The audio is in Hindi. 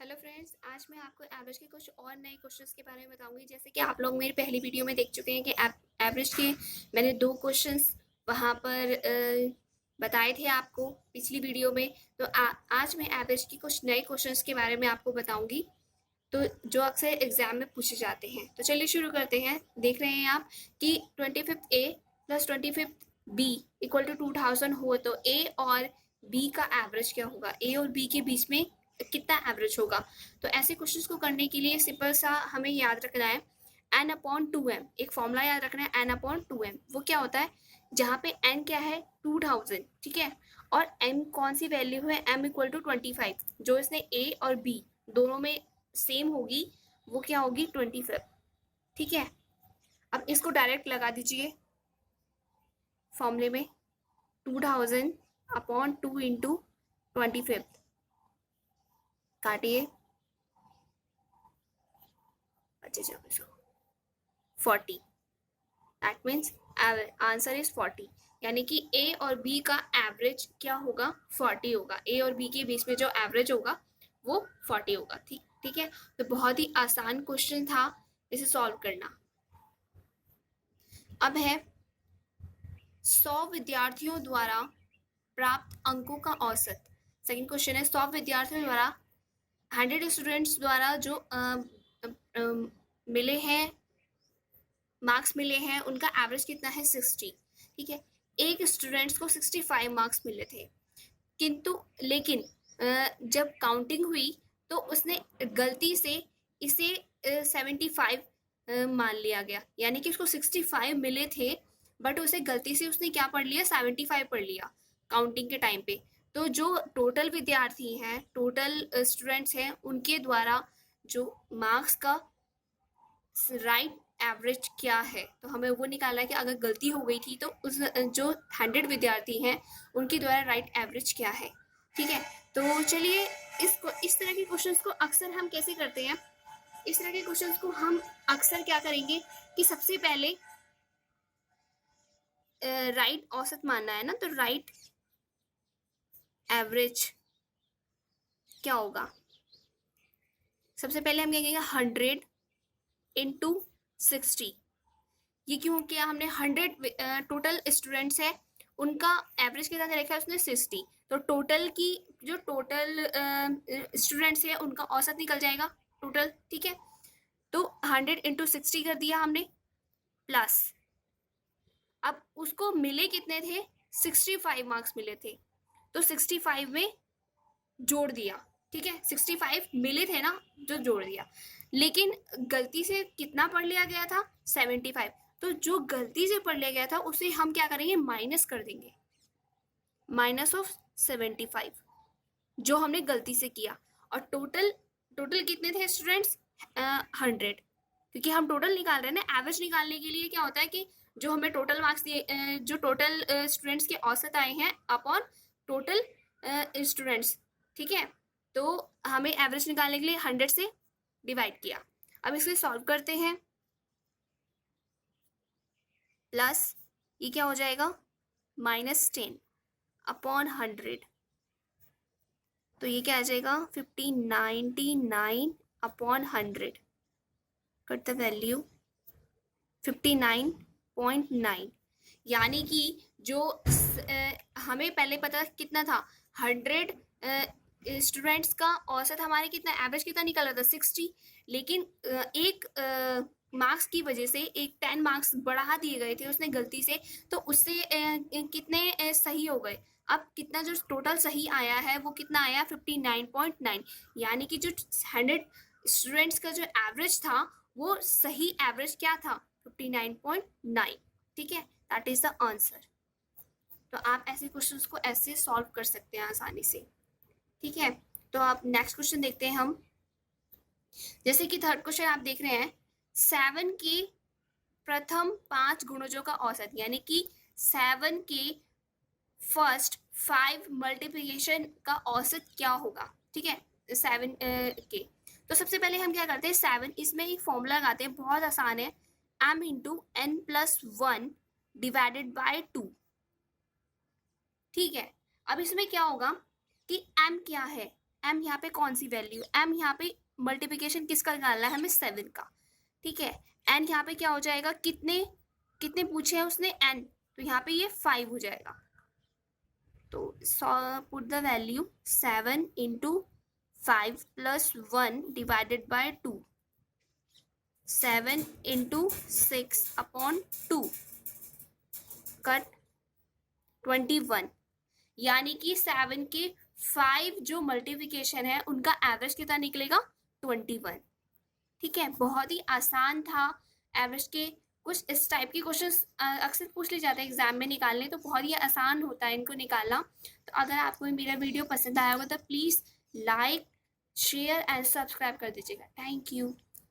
हेलो फ्रेंड्स, आज मैं आपको एवरेज के कुछ और नए क्वेश्चंस के बारे में बताऊंगी। जैसे कि आप लोग मेरी पहली वीडियो में देख चुके हैं कि एवरेज के मैंने दो क्वेश्चंस वहाँ पर बताए थे आपको पिछली वीडियो में। तो आज मैं एवरेज के कुछ नए क्वेश्चंस के बारे में आपको बताऊंगी, तो जो अक्सर एग्जाम में पूछे जाते हैं। तो चलिए शुरू करते हैं। देख रहे हैं आप कि 25th A plus 25th B equal to 2000 हो, तो ए और बी का एवरेज क्या होगा, ए और बी के बीच में कितना एवरेज होगा। तो ऐसे क्वेश्चंस को करने के लिए सिंपल सा हमें याद रखना है एन अपॉन टू एम। एक फॉर्मूला याद रखना है एन अपॉन टू एम। वो क्या होता है, जहाँ पे एन क्या है 2000, ठीक है, और एम कौन सी वैल्यू है, एम इक्वल टू 25। जो इसने ए और बी दोनों में सेम होगी वो क्या होगी 25, ठीक है। अब इसको डायरेक्ट लगा दीजिए फॉर्मूले में, 2000 अपॉन 2 इंटू 25, काटिए, बचे जाओ 40। That means answer is 40। यानी कि ए और बी का एवरेज क्या होगा 40 होगा। ए और बी के बीच में जो एवरेज होगा वो 40 होगा। ठीक ठीक है। तो बहुत ही आसान क्वेश्चन था इसे सॉल्व करना। अब है 100 विद्यार्थियों द्वारा प्राप्त अंकों का औसत। सेकंड क्वेश्चन है 100 विद्यार्थियों द्वारा 100 स्टूडेंट्स द्वारा जो मिले हैं मार्क्स मिले हैं, उनका एवरेज कितना है 60, ठीक है। एक स्टूडेंट्स को 65 मार्क्स मिले थे, किंतु लेकिन जब काउंटिंग हुई तो उसने गलती से इसे 75 मान लिया गया। यानी कि उसको 65 मिले थे, बट उसे गलती से उसने क्या पढ़ लिया 75 पढ़ लिया काउंटिंग के टाइम पे। तो जो टोटल विद्यार्थी हैं, टोटल स्टूडेंट्स हैं, उनके द्वारा जो मार्क्स का राइट एवरेज क्या है, तो हमें वो निकालना है कि अगर गलती हो गई थी तो उस जो 100 विद्यार्थी हैं उनके द्वारा राइट एवरेज क्या है, ठीक है। तो चलिए इसको, इस तरह के क्वेश्चंस को अक्सर हम कैसे करते हैं, इस तरह के क्वेश्चंस को हम अक्सर क्या करेंगे कि सबसे पहले राइट औसत मानना है ना, तो राइट एवरेज क्या होगा। सबसे पहले हम क्या कहेंगे 100 इंटू 60। ये क्यों किया हमने, 100 टोटल स्टूडेंट्स है, उनका एवरेज कितना दे रखा है उसने 60। तो टोटल की जो टोटल स्टूडेंट्स है उनका औसत निकल जाएगा टोटल, ठीक है। तो 100 इंटू 60 कर दिया हमने, प्लस अब उसको मिले कितने थे 65 मार्क्स मिले थे, तो 65 में जोड़ दिया, ठीक है। 65 मिले थे ना, जो जोड़ दिया। लेकिन गलती से कितना पढ़ लिया गया था 75, तो जो गलती से पढ़ लिया गया था उसे हम क्या करेंगे माइनस कर देंगे, माइनस ऑफ 75 जो हमने गलती से किया। और टोटल टोटल कितने थे स्टूडेंट्स 100, क्योंकि हम टोटल निकाल रहे हैं ना। एवरेज निकालने के लिए क्या होता है कि जो हमें टोटल मार्क्स दिए, जो टोटल स्टूडेंट्स के औसत आए हैं अपॉन टोटल स्टूडेंट्स, ठीक है। तो हमें एवरेज निकालने के लिए 100 से डिवाइड किया। अब इसे सॉल्व करते हैं, प्लस ये क्या हो जाएगा -10 अपॉन 100, तो ये क्या आ जाएगा 1599 अपॉन 100, कट द वैल्यू 59.9। यानी कि जो हमें पहले पता कितना था 100 स्टूडेंट्स का औसत हमारे कितना एवरेज कितना निकला था 60, लेकिन एक मार्क्स की वजह से एक 10 मार्क्स बढ़ा दिए गए थे उसने गलती से, तो उससे कितने सही हो गए। अब कितना जो टोटल सही आया है वो कितना आया 59.9। यानी कि जो 100 स्टूडेंट्स का जो एवरेज था वो सही एवरेज क्या था 59.9, ठीक है। That is the answer. तो आप ऐसे क्वेश्चंस को ऐसे सॉल्व कर सकते हैं आसानी से, ठीक है। तो आप नेक्स्ट क्वेश्चन देखते हैं हम। जैसे कि थर्ड क्वेश्चन आप देख रहे हैं 7 के प्रथम 5 गुणजों का औसत, यानी कि 7 के फर्स्ट 5 मल्टीप्लिकेशन का औसत क्या होगा, ठीक है। 7 के, तो सबसे पहले हम क्या करते हैं 7, इसमें एक फॉर्मूला लगाते हैं, बहुत आसान है, m into N plus 1 divided by 2, ठीक है। अब इसमें क्या होगा कि m क्या है m यहाँ पे कौन सी वैल्यू, m यहाँ पे मल्टीप्लिकेशन किसका निकालना है हमें, 7 का, ठीक है। n यहाँ पे क्या हो जाएगा, कितने कितने पूछे हैं उसने, n, तो यहाँ पे ये 5 हो जाएगा। तो put the value 7 into 5 plus 1 divided by 2, 7 into 6 upon 2 cut 21, यानी कि 7 के 5 जो मल्टीप्लिकेशन है उनका एवरेज कितना निकलेगा, 21। ठीक है, बहुत ही आसान था। एवरेज के कुछ इस टाइप के क्वेश्चंस अक्सर पूछ ले जाते हैं एग्जाम में निकालने, तो बहुत ही आसान होता है इनको निकालना। तो अगर आपको मेरा वीडियो पसंद आया होगा तो please like share and subscribe कर दीजिएगा। Thank you.